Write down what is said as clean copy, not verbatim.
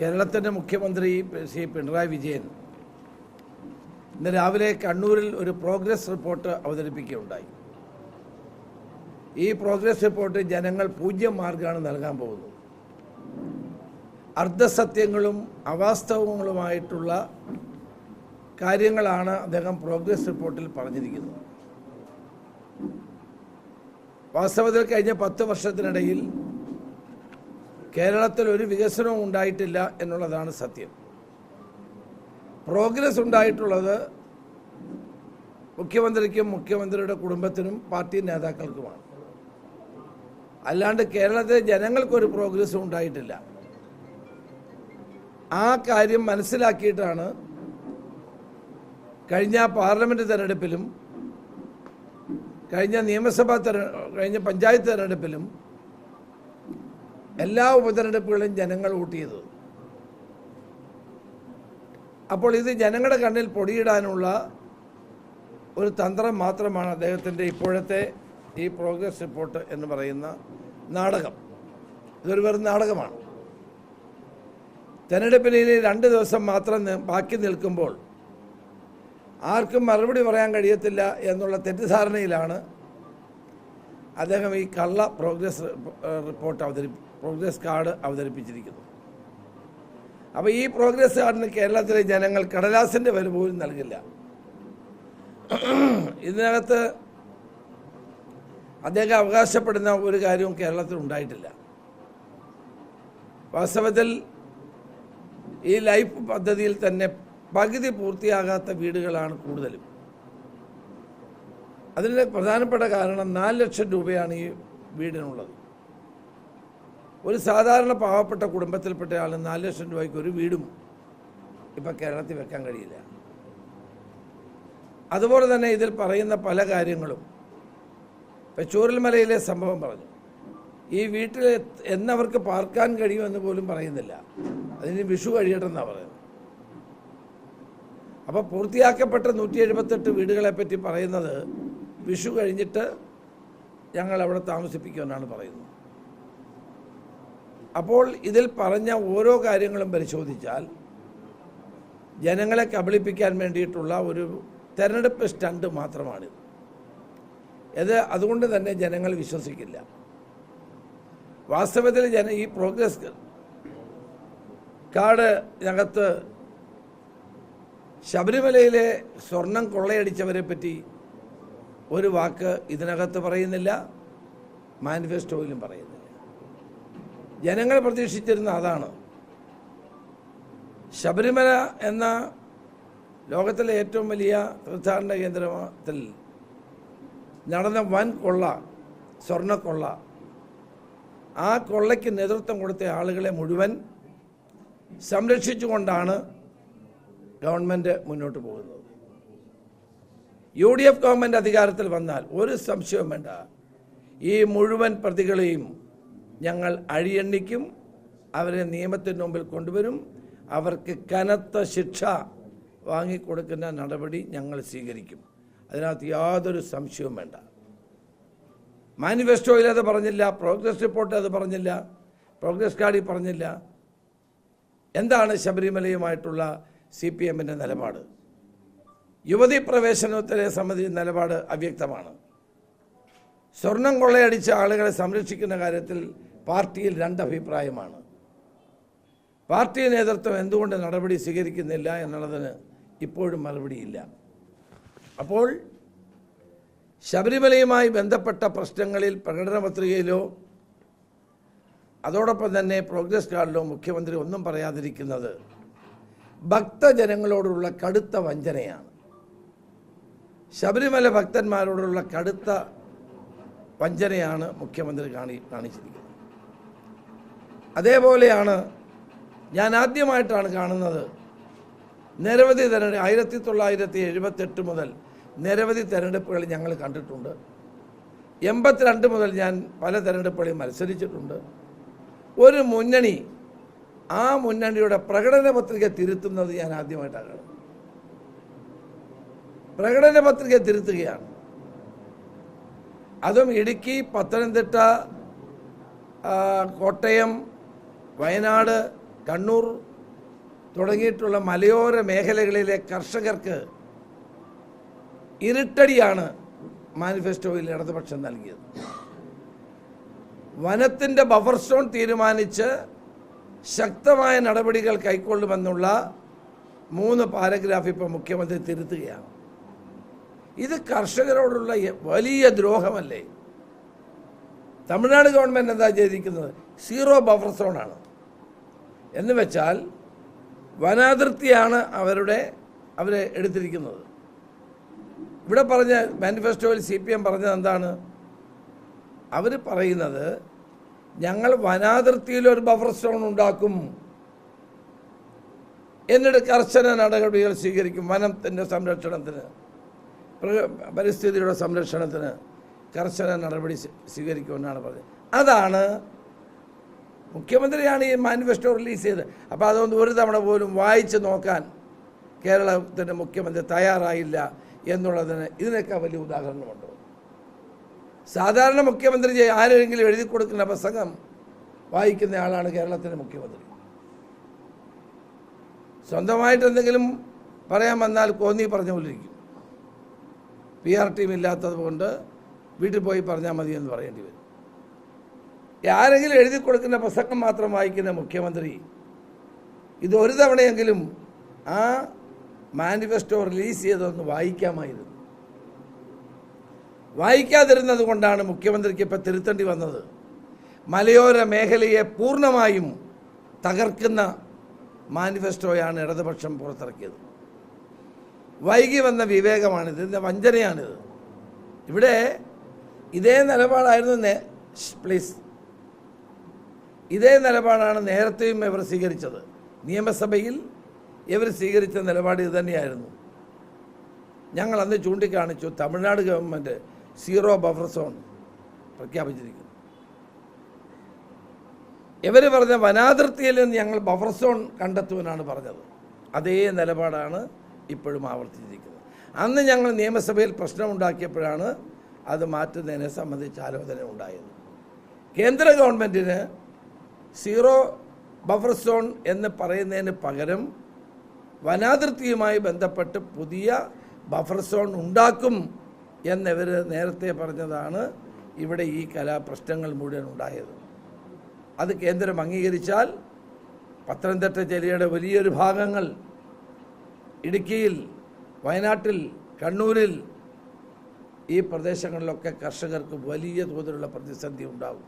കേരളത്തിൻ്റെ മുഖ്യമന്ത്രി ശ്രീ പിണറായി വിജയൻ ഇന്ന് രാവിലെ കണ്ണൂരിൽ ഒരു പ്രോഗ്രസ് റിപ്പോർട്ട് അവതരിപ്പിക്കുകയുണ്ടായി. ഈ പ്രോഗ്രസ് റിപ്പോർട്ട് ജനങ്ങൾ 0 മാർക്കാണ് നൽകാൻ പോകുന്നത്. അർദ്ധസത്യങ്ങളും അവാസ്തവങ്ങളുമായിട്ടുള്ള കാര്യങ്ങളാണ് അദ്ദേഹം പ്രോഗ്രസ് റിപ്പോർട്ടിൽ പറഞ്ഞിരിക്കുന്നത്. വാസ്തവത്തിൽ കഴിഞ്ഞ 10 വർഷത്തിനിടയിൽ കേരളത്തിൽ ഒരു വികസനവും ഉണ്ടായിട്ടില്ല എന്നുള്ളതാണ് സത്യം. പ്രോഗ്രസ് ഉണ്ടായിട്ടുള്ളത് മുഖ്യമന്ത്രിക്കും മുഖ്യമന്ത്രിയുടെ കുടുംബത്തിനും പാർട്ടി നേതാക്കൾക്കുമാണ്. അല്ലാണ്ട് കേരളത്തിലെ ജനങ്ങൾക്കൊരു പ്രോഗ്രസ്സും ഉണ്ടായിട്ടില്ല. ആ കാര്യം മനസ്സിലാക്കിയിട്ടാണ് കഴിഞ്ഞ പാർലമെൻറ്റ് തെരഞ്ഞെടുപ്പിലും കഴിഞ്ഞ പഞ്ചായത്ത് തെരഞ്ഞെടുപ്പിലും എല്ലാ ഉപതെരഞ്ഞെടുപ്പുകളും ജനങ്ങൾ വോട്ട് ചെയ്തത്. അപ്പോൾ ഇത് ജനങ്ങളുടെ കണ്ണിൽ പൊടിയിടാനുള്ള ഒരു തന്ത്രം മാത്രമാണ് അദ്ദേഹത്തിൻ്റെ ഇപ്പോഴത്തെ ഈ പ്രോഗ്രസ് റിപ്പോർട്ട് എന്ന് പറയുന്ന നാടകം. ഇതൊരു വെറും നാടകമാണ്. തെരഞ്ഞെടുപ്പിന് 2 ദിവസം മാത്രം ബാക്കി നിൽക്കുമ്പോൾ ആർക്കും മറുപടി പറയാൻ കഴിയത്തില്ല എന്നുള്ള തെറ്റിദ്ധാരണയിലാണ് അദ്ദേഹം ഈ കള്ള പ്രോഗ്രസ് കാർഡ് അവതരിപ്പിച്ചിരിക്കുന്നത്. അപ്പോൾ ഈ പ്രോഗ്രസ് കാർഡിന് കേരളത്തിലെ ജനങ്ങൾ കടലാസിൻ്റെ വില പോലും നൽകില്ല. ഇതിനകത്ത് അദ്ദേഹം അവകാശപ്പെടുന്ന ഒരു കാര്യവും കേരളത്തിൽ ഉണ്ടായിട്ടില്ല. വാസ്തവത്തിൽ ഈ ലൈഫ് പദ്ധതിയിൽ തന്നെ പകുതി പൂർത്തിയാകാത്ത വീടുകളാണ് കൂടുതലും. അതിൻ്റെ പ്രധാനപ്പെട്ട കാരണം 4 ലക്ഷം രൂപയാണ് ഈ വീടിനുള്ളത്. ഒരു സാധാരണ പാവപ്പെട്ട കുടുംബത്തിൽപ്പെട്ട ആൾ 4 ലക്ഷം രൂപയ്ക്ക് ഒരു വീടും ഇപ്പം കേരളത്തിൽ വെക്കാൻ കഴിയില്ല. അതുപോലെ തന്നെ ഇതിൽ പറയുന്ന പല കാര്യങ്ങളും ഇപ്പം ചൂരൽമലയിലെ സംഭവം പറഞ്ഞു. ഈ വീട്ടിൽ എന്നവർക്ക് പാർക്കാൻ കഴിയുമെന്ന് പോലും പറയുന്നില്ല. അതിന് വിഷു കഴിയട്ടെന്നാണ് പറയുന്നത്. അപ്പോൾ പൂർത്തിയാക്കപ്പെട്ട 178 വീടുകളെപ്പറ്റി പറയുന്നത് വിഷു കഴിഞ്ഞിട്ട് ഞങ്ങൾ അവിടെ താമസിപ്പിക്കുമെന്നാണ് പറയുന്നത്. അപ്പോൾ ഇതിൽ പറഞ്ഞ ഓരോ കാര്യങ്ങളും പരിശോധിച്ചാൽ ജനങ്ങളെ കബളിപ്പിക്കാൻ വേണ്ടിയിട്ടുള്ള ഒരു തെരഞ്ഞെടുപ്പ് സ്റ്റണ്ട് മാത്രമാണിത്. അതുകൊണ്ട് തന്നെ ജനങ്ങൾ വിശ്വസിക്കില്ല. വാസ്തവത്തിൽ ഈ പ്രോഗ്രസ് കാർഡിനകത്ത് ശബരിമലയിലെ സ്വർണം കൊള്ളയടിച്ചവരെ പറ്റി ഒരു വാക്ക് ഇതിനകത്ത് പറയുന്നില്ല, മാനിഫെസ്റ്റോയിലും പറയുന്നില്ല. ജനങ്ങൾ പ്രതീക്ഷിച്ചിരുന്ന അതാണ്. ശബരിമല എന്ന ലോകത്തിലെ ഏറ്റവും വലിയ തീർത്ഥാടന കേന്ദ്രത്തിൽ നടന്ന വൻ കൊള്ള, സ്വർണ്ണക്കൊള്ള, ആ കൊള്ളയ്ക്ക് നേതൃത്വം കൊടുത്ത ആളുകളെ മുഴുവൻ സംരക്ഷിച്ചുകൊണ്ടാണ് ഗവൺമെൻറ് മുന്നോട്ട് പോകുന്നത്. UDF ഗവൺമെൻറ് അധികാരത്തിൽ വന്നാൽ ഒരു സംശയവും വേണ്ട, ഈ മുഴുവൻ പ്രതികളെയും ഞങ്ങൾ അഴിയണ്ണിക്കും, അവരെ നിയമത്തിന് മുമ്പിൽ കൊണ്ടുവരും, അവർക്ക് കനത്ത ശിക്ഷ വാങ്ങിക്കൊടുക്കുന്ന നടപടി ഞങ്ങൾ സ്വീകരിക്കും. അതിനകത്ത് യാതൊരു സംശയവും വേണ്ട. മാനിഫെസ്റ്റോയിൽ അത് പറഞ്ഞില്ല, പ്രോഗ്രസ് റിപ്പോർട്ട് അത് പറഞ്ഞില്ല, പ്രോഗ്രസ് കാർഡിൽ പറഞ്ഞില്ല. എന്താണ് ശബരിമലയുമായിട്ടുള്ള CPMൻ്റെ നിലപാട്? യുവതീ പ്രവേശനത്തിലെ സമിതി നിലപാട് അവ്യക്തമാണ്. സ്വർണം കൊള്ളയടിച്ച ആളുകളെ സംരക്ഷിക്കുന്ന കാര്യത്തിൽ പാർട്ടിയിൽ 2 അഭിപ്രായമാണ്. പാർട്ടി നേതൃത്വം എന്തുകൊണ്ട് നടപടി സ്വീകരിക്കുന്നില്ല എന്നുള്ളതിന് ഇപ്പോഴും മറുപടിയില്ല. അപ്പോൾ ശബരിമലയുമായി ബന്ധപ്പെട്ട പ്രശ്നങ്ങളിൽ പ്രകടന പത്രികയിലോ അതോടൊപ്പം തന്നെ പ്രോഗ്രസ് കാർഡിലോ മുഖ്യമന്ത്രി ഒന്നും പറയാതിരിക്കുന്നത് ഭക്തജനങ്ങളോടുള്ള കടുത്ത വഞ്ചനയാണ്. ശബരിമല ഭക്തന്മാരോടുള്ള കടുത്ത വഞ്ചനയാണ് മുഖ്യമന്ത്രി കാണിച്ചിരിക്കുന്നത്. അതേപോലെയാണ് ഞാൻ ആദ്യമായിട്ടാണ് കാണുന്നത്. നിരവധി 1978 മുതൽ നിരവധി തെരഞ്ഞെടുപ്പുകൾ ഞങ്ങൾ കണ്ടിട്ടുണ്ട്. 82 മുതൽ ഞാൻ പല തെരഞ്ഞെടുപ്പുകളിൽ മത്സരിച്ചിട്ടുണ്ട്. ഒരു മുന്നണി ആ മുന്നണിയുടെ പ്രകടന പത്രിക തിരുത്തുന്നത് ഞാൻ ആദ്യമായിട്ടാണ് കാണുന്നത്. പ്രകടന പത്രിക തിരുത്തുകയാണ്. അതും ഇടുക്കി, പത്തനംതിട്ട, കോട്ടയം, വയനാട്, കണ്ണൂർ തുടങ്ങിയിട്ടുള്ള മലയോര മേഖലകളിലെ കർഷകർക്ക് ഇരുട്ടടിയാണ് മാനിഫെസ്റ്റോയിൽ ഇടതുപക്ഷം നൽകിയത്. വനത്തിൻ്റെ ബഫർ സോൺ തീരുമാനിച്ച് ശക്തമായ നടപടികൾ കൈക്കൊള്ളുമെന്നുള്ള 3 പാരഗ്രാഫ് ഇപ്പോൾ മുഖ്യമന്ത്രി തിരുത്തുകയാണ്. ഇത് കർഷകരോടുള്ള വലിയ ദ്രോഹമല്ലേ? തമിഴ്നാട് ഗവൺമെൻറ് എന്താ ചെയ്തിരിക്കുന്നത്? 0 ബഫർ സോണാണ്. എന്ന് വെച്ചാൽ വനാതിർത്തിയാണ് അവരെ എടുത്തിരിക്കുന്നത്. ഇവിടെ പറഞ്ഞ മാനിഫെസ്റ്റോയിൽ CPM പറഞ്ഞത് എന്താണ്? അവർ പറയുന്നത് ഞങ്ങൾ വനാതിർത്തിയിൽ ഒരു ബഫർ സോൺ ഉണ്ടാക്കും, എന്നിട്ട് കർശന നടപടികൾ സ്വീകരിക്കും. വനത്തിൻ്റെ സംരക്ഷണത്തിന്, പരിസ്ഥിതിയുടെ സംരക്ഷണത്തിന് കർശന നടപടി സ്വീകരിക്കുമെന്നാണ് പറഞ്ഞത്. അതാണ് മുഖ്യമന്ത്രിയാണ് ഈ മാനിഫെസ്റ്റോ റിലീസ് ചെയ്തത്. അപ്പോൾ അതൊന്നും ഒരു തവണ പോലും വായിച്ച് നോക്കാൻ കേരളത്തിൻ്റെ മുഖ്യമന്ത്രി തയ്യാറായില്ല എന്നുള്ളതിന് ഇതിനൊക്കെ വലിയ ഉദാഹരണമുണ്ടോ? സാധാരണ മുഖ്യമന്ത്രി ആരെങ്കിലും എഴുതി കൊടുക്കുന്ന പ്രസംഗം വായിക്കുന്ന ആളാണ് കേരളത്തിൻ്റെ മുഖ്യമന്ത്രി. സ്വന്തമായിട്ട് എന്തെങ്കിലും പറയാൻ വന്നാൽ കോന്നി പറഞ്ഞുകൊണ്ടിരിക്കും. PR ടീം ഇല്ലാത്തത് കൊണ്ട് വീട്ടിൽ പോയി പറഞ്ഞാൽ മതി എന്ന് പറയേണ്ടി വരും. ആരെങ്കിലും എഴുതി കൊടുക്കുന്ന പ്രസംഗം മാത്രം വായിക്കുന്ന മുഖ്യമന്ത്രി ഇത് ഒരു തവണയെങ്കിലും ആ മാനിഫെസ്റ്റോ റിലീസ് ചെയ്തതൊന്ന് വായിക്കാമായിരുന്നു. വായിക്കാതിരുന്നത് കൊണ്ടാണ് മുഖ്യമന്ത്രിക്ക് ഇപ്പോൾ തിരുത്തേണ്ടി വന്നത്. മലയോര മേഖലയെ പൂർണ്ണമായും തകർക്കുന്ന മാനിഫെസ്റ്റോയാണ് ഇടതുപക്ഷം പുറത്തിറക്കിയത്. വൈകി വന്ന വിവേകമാണിത്, ഇതിൻ്റെ വഞ്ചനയാണിത്. ഇവിടെ ഇതേ നിലപാടായിരുന്നു പ്ലീസ് ഇതേ നിലപാടാണ് നേരത്തെയും ഇവർ സ്വീകരിച്ചത്. നിയമസഭയിൽ ഇവർ സ്വീകരിച്ച നിലപാട് ഇത് തന്നെയായിരുന്നു. ഞങ്ങൾ അന്ന് ചൂണ്ടിക്കാണിച്ചു, തമിഴ്നാട് ഗവൺമെൻറ് 0 ബഫർ സോൺ പ്രഖ്യാപിച്ചിരിക്കുന്നു. ഇവർ പറഞ്ഞ വനാതിർത്തിയിൽ നിന്ന് ഞങ്ങൾ ബഫർ സോൺ കണ്ടെത്തുവാനാണ് പറഞ്ഞത്. അതേ നിലപാടാണ് ഇപ്പോഴും ആവർത്തിച്ചിരിക്കുന്നത്. അന്ന് ഞങ്ങൾ നിയമസഭയിൽ പ്രശ്നമുണ്ടാക്കിയപ്പോഴാണ് അത് മാറ്റുന്നതിനെ സംബന്ധിച്ച് ആലോചന ഉണ്ടായത്. കേന്ദ്ര ഗവൺമെൻറ്റിന് 0 ബഫർ സോൺ എന്ന് പറയുന്നതിന് പകരം വനാതിർത്തിയുമായി ബന്ധപ്പെട്ട് പുതിയ ബഫർ സോൺ ഉണ്ടാക്കും എന്നിവർ നേരത്തെ പറഞ്ഞതാണ് ഇവിടെ ഈ കലാപ്രശ്നങ്ങൾ മുഴുവൻ ഉണ്ടായത്. അത് കേന്ദ്രം അംഗീകരിച്ചാൽ പത്തനംതിട്ട ജില്ലയുടെ വലിയൊരു ഭാഗങ്ങൾ, ഇടുക്കിയിൽ, വയനാട്ടിൽ, കണ്ണൂരിൽ, ഈ പ്രദേശങ്ങളിലൊക്കെ കർഷകർക്ക് വലിയ തോതിലുള്ള പ്രതിസന്ധി ഉണ്ടാകും.